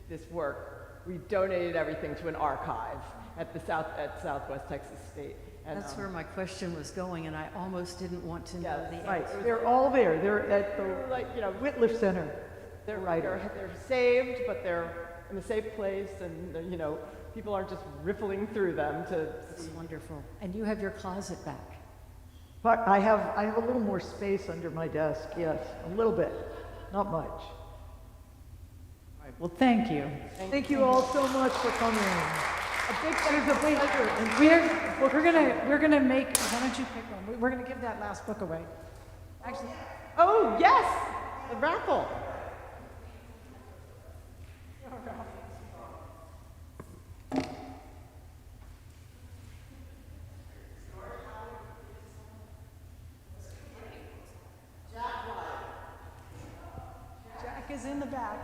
this work, we donated everything to an archive at Southwest Texas State. And, That's where my question was going, and I almost didn't want to know Yes, the Right. answer. They're all there. They're at the like, Whitliff Center. they're writers. they're saved, but they're in a safe place, and people aren't just riffling through them to It's wonderful. And you have your closet back. But I have a little more space under my desk. Yes, a little bit, not much. Well, thank you. Thank you all so much for coming. a big It was a pleasure. And We're gonna make. Why don't you pick one? We're gonna give that last book away. Actually, Oh, yes, the raffle. Jack is in the back.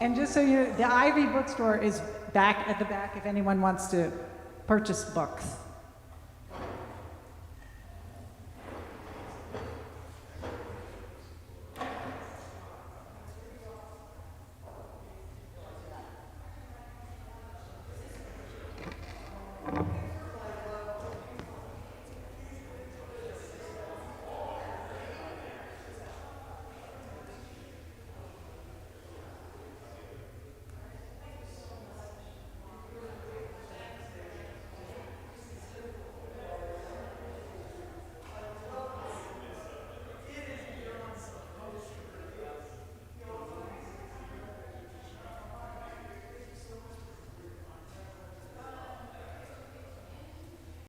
And just so you know, the Ivy Bookstore is back at the back if anyone wants to purchase books.